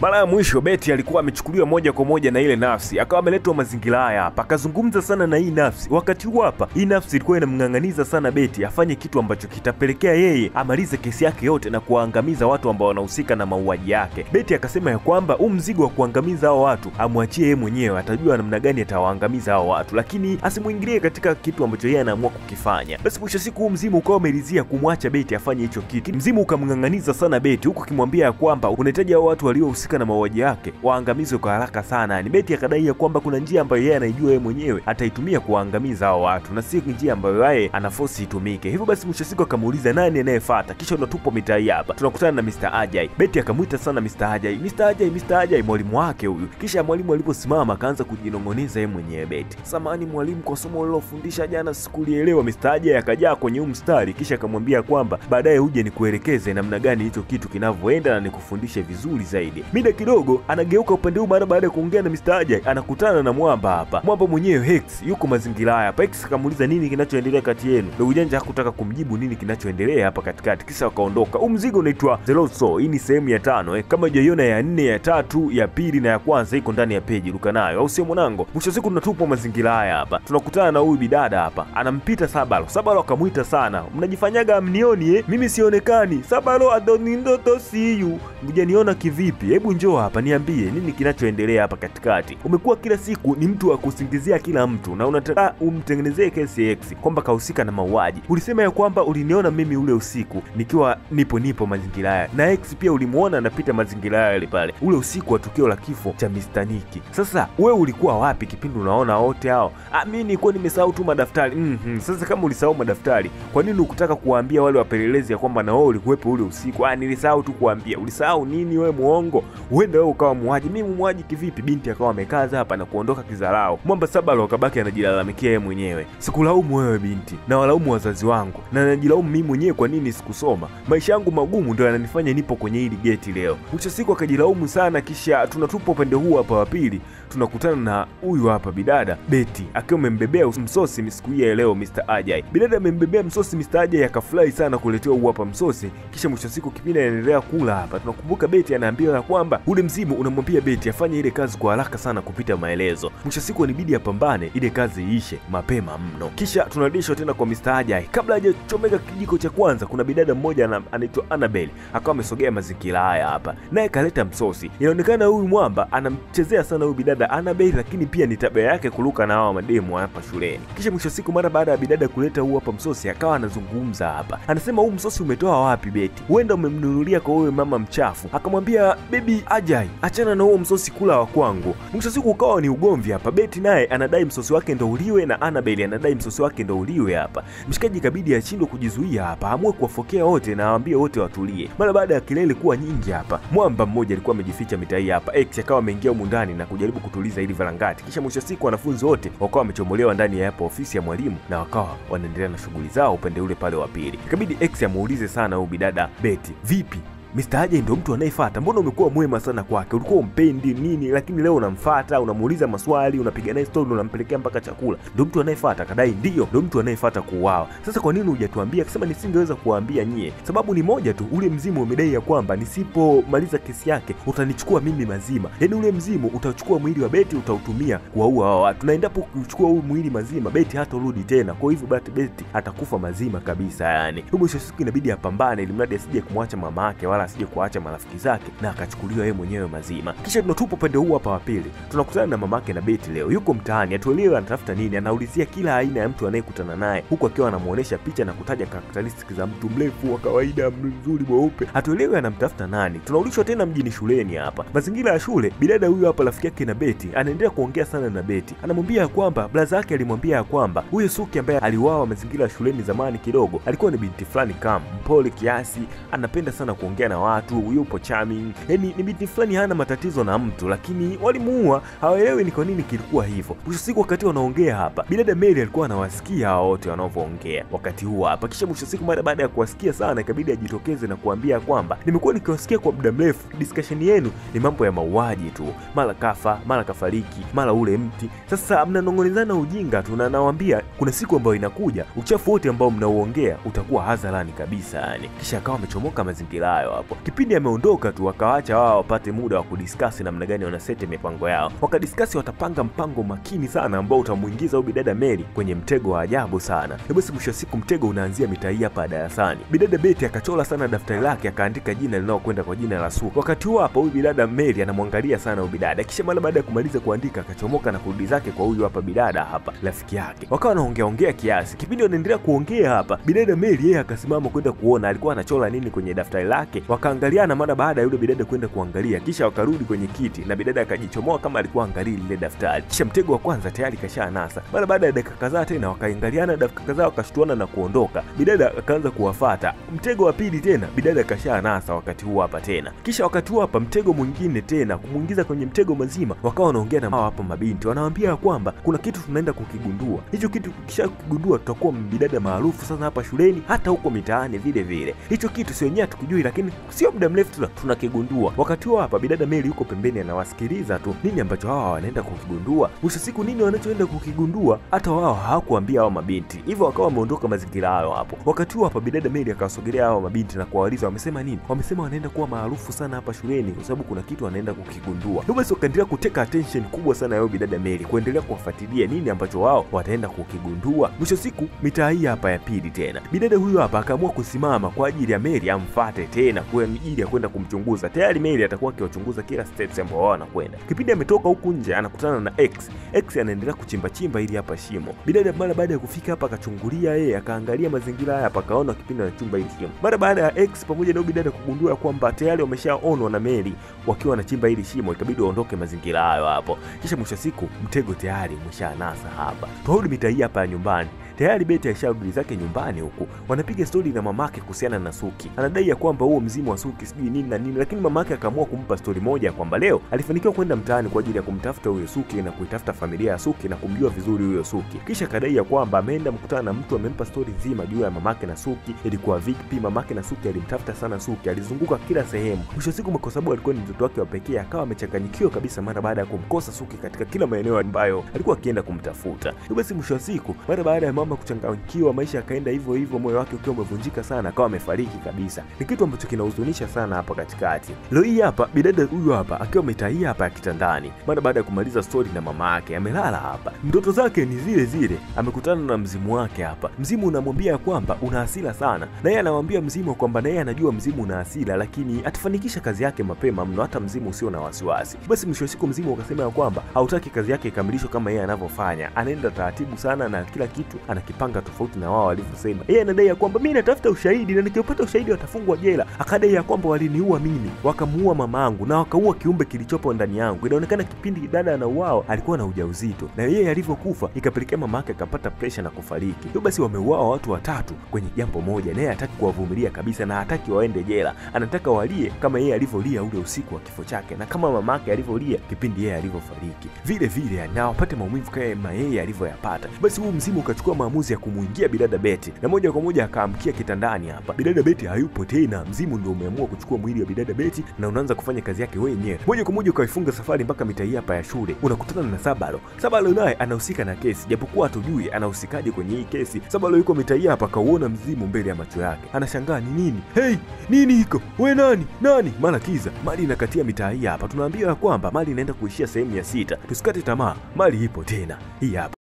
Mara ya mwisho Betty alikuwa amechukuliwa moja kwa moja na ile nafsi, akawa ameletwa mazingira haya hapa, akazungumza sana na hii nafsi. Wakati huo hapa hii nafsi ilikuwa inamng'ang'aniza sana Betty afanye kitu ambacho kitapelekea yeye amalize kesi yake yote na kuangamiza watu ambao wanahusika na mauaji yake. Betty akasema ya kwamba mzigo wa kuangamiza hao watu amwachie yeye mwenyewe, atajua namna gani atawaangamiza hao watu, lakini asimuingilie katika kitu ambacho yeye anaamua kukifanya. Basi mwisho siku mzimu ukawa umelizia kumwacha Betty afanye hicho kitu. Mzimu ukamng'ang'aniza sana Betty, huku kimwambia ya kwamba unahitaji hao watu waliohusika na mauaji yake waangamizwe kwa haraka sana. Ni Betty akadai ya kwamba kuna njia ambayo yeye anaijua yeye mwenyewe ataitumia kuangamiza hao watu, na si njia ambayo yeye anaforce itumike. Hivyo basi mwisho siku akamuuliza nani anayefuata, kisha unatupa mitai hapa. Tunakutana na Mr. Ajay. Betty akamuita sana Mr. Ajay. Mr. Ajay mwalimu wake huyu. Kisha mwalimu aliposimama akaanza kujinong'oneza yeye mwenyewe Betty. Samahani mwalimu kwa somo ulilofundisha jana sikulielewa. Mr. Ajay akajaa kwenye mstari, kisha akamwambia kwamba baadaye uje nikuelekeze namna gani hicho kitu kinavyoenda na nikufundishe vizuri zaidi. Mida kidogo anageuka upande huu baada ya kuongea na Mr. Ajay, anakutana na Mwamba hapa. Mwamba mwenyewe Hex yuko mazingira haya hapa. Hex akamuuliza nini kinachoendelea kati yenu. Ndio ujanja hakutaka kumjibu nini kinachoendelea hapa katikati, kisha wakaondoka. Mzigo unaitwa The Lost Soul. Hii ni sehemu ya 5 kama hujaiona ya 4, ya 3, ya 2 na ya kwanza iko ndani ya page, ruka nayo au sio mwanangu. Mwisho siku tunatupwa mazingira haya hapa. Tunakutana na huyu bidada hapa. Anampita Sabalo. Sabalo akamuita sana. Mnajifanyaga amnioni mimi sionekani. Sabalo adonindo see you. Mjaniona kivipi? Hebu njoo hapa niambie nini kinachoendelea hapa katikati. Umekuwa kila siku ni mtu wa kusingizia kila mtu na unataka umtengenezee kesi X kwamba kahusika na mauaji. Ulisema ya kwamba uliniona mimi ule usiku nikiwa nipo mazingira haya, na X pia ulimuona anapita mazingira yale pale ule usiku wa tukio la kifo cha Mr. Nicky. Sasa wewe ulikuwa wapi kipindi unaona wote hao? Mimi nilikuwa nimesahau tu madaftari. Sasa kama ulisahau madaftari, kwa nini ukutaka kuwaambia wale wapelelezi ya kwamba na wewe ulikuwepo ule usiku? Nilisahau tu kuambia. Ulisahau nini wewe muongo? Uende wewe ukawa muuaji. Mimi muuaji kivipi? Binti akawa amekaza hapa na kuondoka kizarao. Mwamba Sabalo akabaki anajilalamikia yeye mwenyewe. Sikulaumu wewe binti, na walaumu wazazi wangu, na najilaumu mimi mwenyewe kwa nini sikusoma. Maisha yangu magumu ndio yananifanya nipo kwenye hili geti leo. Mwisho siku akajilaumu sana. Kisha tunatupa upande huu hapa wa pili. Tunakutana na huyu hapa bidada Betty akiwa amembebea msosi siku hii ya leo Mr. Ajay. Bidada amembebea msosi Mr. Ajay, akafurahi sana kuletewa huu hapa msosi. Kisha mwisho siku kipindi anaendelea kula hapa, tunakumbuka Betty anaambiwa kwamba ule mzimu unamwambia Betty afanye ile kazi kwa haraka sana kupita maelezo. Mwisho siku inabidi apambane ile kazi iishe mapema mno. Kisha tunarudishwa tena kwa Mr. Ajay. Kabla hajachomeka kijiko cha kwanza, kuna bidada mmoja anaitwa Annabelle akawa amesogea mazingira haya hapa, naye kaleta msosi. Inaonekana huyu Mwamba anamchezea sana huyu bidada Annabelle, lakini pia ni tabia yake kuruka na hao mademu hapa shuleni. Kisha mwisho siku mara baada ya bidada kuleta huu hapa msosi, akawa anazungumza hapa. Anasema huu msosi umetoa wapi Betty? Huenda umemnunulia kwa wewe mama mchafu. Akamwambia baby Ajay, achana na huo msosi, kula wa kwangu. Mwisho siku ukawa ni ugomvi hapa. Betty naye anadai msosi wake ndo uliwe na Annabelle anadai msosi wake ndo uliwe hapa. Mshikaji kabidi ashindwe kujizuia hapa, amue kuwafokea wote na awaambie wote watulie. Mara baada ya kelele kuwa nyingi hapa, Mwamba mmoja alikuwa amejificha mitai hapa. X akawa ameingia humu ndani na kujaribu kutuliza ili varangati. Kisha mwisho siku wanafunzi wote wakawa wamechomolewa ndani ya hapa ofisi ya mwalimu na wakawa wanaendelea na shughuli zao upande ule pale wa pili. Ikabidi X amuulize sana huyu bidada Betty, vipi? Mr. Ajay ndio mtu anayefuata. Mbona umekuwa mwema sana kwake? Ulikuwa umpendi nini, lakini leo unamfuata, unamuuliza maswali, unapiga naye story, unampelekea mpaka chakula. Ndio mtu anayefuata? Kadai ndio mtu anayefuata kuuawa. Sasa kwa nini hujatuambia? Akisema nisingeweza kuwaambia nyie. Sababu ni moja tu, ule mzimu umedai ya kwamba nisipomaliza kesi yake utanichukua mimi mazima. Yaani ule mzimu utachukua mwili wa Betty utautumia kuwaua hao watu. Na endapo kuchukua huu mwili mazima, Betty hatarudi tena. Kwa hivyo Betty atakufa mazima kabisa yani. Mwisho siku inabidi apambane ili mradi asije kumwacha mama yake wala asije kuacha marafiki zake na akachukuliwa yeye mwenyewe mazima. Kisha tunatupa upande huu hapa wa pili. Tunakutana na mamake na Betty leo. Yuko mtaani, atuelewe anatafuta nini, anaulizia kila aina ya mtu anayekutana naye, huku akiwa anamuonesha picha na kutaja characteristics za mtu mrefu wa kawaida, mzuri, mweupe. Atuelewe anamtafuta nani. Tunarudishwa tena mjini shuleni hapa. Mazingira ya shule, bidada huyu hapa rafiki yake na Betty anaendelea kuongea sana na Betty. Anamwambia kwamba blaza yake alimwambia kwamba huyu Suki ambaye aliuawa mazingira ya shuleni zamani kidogo, alikuwa ni binti fulani kama mpole kiasi, anapenda sana kuongea na watu, yupo charming. Yaani ni binti fulani hana matatizo na mtu, lakini walimuua, hawaelewi ni kwa nini kilikuwa hivyo. Mwisho siku wakati wanaongea hapa, bidada Mary alikuwa anawasikia hao wote wanaoongea wakati huo hapa. Kisha mwisho siku mara baada ya kuwasikia sana, ikabidi ajitokeze na kuambia kwamba nimekuwa nikiwasikia kwa muda mrefu, discussion yenu ni mambo ya mauaji tu, mara kafa, mara kafariki, mara ule mti. Sasa mnanong'onezana ujinga tu, na nawaambia kuna siku ambayo inakuja uchafu wote ambao mnauongea utakuwa hadharani kabisa yani. Kisha akawa amechomoka mazingira hayo hapo. Kipindi ameondoka tu wakawaacha wao wapate muda wa kudiskasi namna gani wanaseti mipango yao. Wakadiskasi watapanga mpango makini sana ambao utamuingiza huyu bidada Mary kwenye mtego wa ajabu sana. Basi mwisho siku mtego unaanzia mitaa hii hapa darasani. Bidada Betty akachola sana daftari lake akaandika jina linalokwenda kwa jina la Suki. Wakati huo hapa huyu bidada Mary anamwangalia sana huyu bidada. Kisha mara baada ya kumaliza kuandika akachomoka na kurudi zake kwa huyu hapa bidada hapa rafiki yake. Wakawa wanaongea kiasi. Kipindi wanaendelea kuongea hapa, bidada Mary yeye akasimama kwenda kuona alikuwa anachola nini kwenye daftari lake. Wakaangaliana mara baada ya yule bidada kwenda kuangalia, kisha wakarudi kwenye kiti na bidada akajichomoa kama alikuwa angalia lile daftari. Kisha mtego wa kwanza tayari kashanasa. Mara baada ya dakika kadhaa tena wakaangaliana dakika kadhaa wakashtuana na kuondoka. Bidada akaanza kuwafuata. Mtego wa pili tena bidada kashanasa wakati huo hapa tena. Kisha wakati huo hapa mtego mwingine tena kumuingiza kwenye mtego mazima. Wakawa wanaongea na hapa mabinti. Wanawaambia kwamba kuna kitu tunaenda kukigundua. Hicho kitu kisha kugundua tutakuwa bidada maarufu sana hapa shuleni hata huko mitaani vile vile. Hicho kitu sio wenyewe tukijui, lakini sio muda mrefu tunakigundua. Wakati huo hapa bidada Mary yuko pembeni anawasikiliza tu nini ambacho hawa wanaenda kukigundua. Mwisho siku nini wanachoenda kukigundua hata wao hawakuambia hao mabinti. Hivyo wakawa wameondoka mazingira hayo hapo. Wakati huo hapa bidada Mary akawasogelea hao mabinti na kuwauliza wamesema nini. Wamesema wanaenda kuwa maarufu sana hapa shuleni kwa sababu kuna kitu wanaenda kukigundua. Ndio basi wakaendelea kuteka attention kubwa sana yao bidada Mary kuendelea kuwafuatilia nini ambacho wao wataenda kukigundua. Mwisho siku mitaa hii hapa ya pili tena bidada huyu hapa akaamua kusimama kwa ajili ya Mary amfuate tena kwa ajili ya kwenda kumchunguza. Tayari Mary atakuwa akiwachunguza kila steps ambao wao wanakwenda. Kipindi ametoka huku nje anakutana na X anaendelea kuchimba chimba ili hapa shimo. Bidada mara baada ya kufika hapa akachungulia yeye akaangalia mazingira haya hapa akaona kipindi anachimba hili shimo. Mara baada ya X pamoja na bidada kugundua kwamba tayari wameshaonwa na Mary wakiwa wanachimba hili shimo, ikabidi waondoke mazingira hayo hapo. Kisha mwisho siku mtego tayari umeshanasa hapa. Turudi mitaa hii hapa ya nyumbani. Tayari Betty aisharudi zake nyumbani huku. Wanapiga stori na mamake kuhusiana na Suki. Anadai ya kwamba huo mzimu wa Suki sijui nini na nini, lakini mamake akaamua kumpa stori moja kwamba leo alifanikiwa kwenda mtaani kwa ajili ya kumtafuta huyo Suki na kuitafuta familia ya Suki na kumjua vizuri huyo Suki. Kisha kadai ya kwamba ameenda mkutana na mtu amempa stori nzima juu ya mamake na Suki. Ilikuwa vipi mamake na Suki alimtafuta sana Suki, alizunguka kila sehemu. Mwisho siku kwa sababu alikuwa ni mtoto wake wa pekee akawa amechanganyikiwa kabisa mara baada ya kumkosa Suki katika kila maeneo ambayo alikuwa akienda kumtafuta. Basi mwisho siku mara baada ya mama kuchanganyikiwa maisha akaenda hivyo hivyo, moyo wake ukiwa umevunjika sana, akawa amefariki kabisa. Ni kitu ambacho kinahuzunisha sana hapa katikati. Leo hii hapa bidada huyu hapa akiwa ametahia hapa kitandani mara baada ya kumaliza story na mama yake, amelala hapa. Ndoto zake ni zile zile, amekutana na mzimu wake hapa. Mzimu unamwambia kwamba una hasira sana, na yeye anamwambia mzimu kwamba naye anajua mzimu una hasira, lakini atafanikisha kazi yake mapema mno, hata mzimu usio na wasiwasi. Basi mwisho wa siku mzimu akasema kwamba hautaki kazi yake ikamilishwe kama yeye anavyofanya, anaenda taratibu sana na kila kitu anakipanga tofauti na wao walivyosema. Yeye anadai kwamba mimi natafuta ushahidi na nikipata ushahidi watafungwa jela. Akadai kwamba waliniua mimi, wakamuua mamangu na wakaua kiumbe kilichopo ndani yangu. Inaonekana kipindi dada anauao alikuwa na ujauzito, na yeye alivyokufa ikapelekea mama yake akapata pressure na kufariki. Hivyo basi wameuawa watu watatu kwenye jambo moja, na yeye hataki kuwavumilia kabisa na hataki waende jela. Anataka walie kama yeye alivyolia ule usiku wa kifo chake na kama mama yake alivyolia kipindi yeye alivyofariki. Vile vile na wapate maumivu kama yeye alivyoyapata. Basi huu mzimu ukachukua maamuzi ya kumuingia bidada Betty na moja kwa moja akaamkia kitandani hapa. Bidada Betty hayupo tena, mzimu ndio umeamua kuchukua mwili wa bidada Betty na unaanza kufanya kazi yake wenyewe. Moja kwa moja ukaifunga safari mpaka mitaa hapa ya shule. Unakutana na Sabalo. Sabalo naye anahusika na kesi, japokuwa hatujui anahusikaje kwenye hii kesi. Sabalo yuko mitaa hapa kauona mzimu mbele ya macho yake. Anashangaa ni nini? Hey, nini hiko? We nani? Nani? Mara kiza. Mali inakatia mitaa hapa. Tunaambiwa kwamba mali inaenda kuishia sehemu ya 6. Tusikate tamaa. Mali ipo tena. Hii hapa.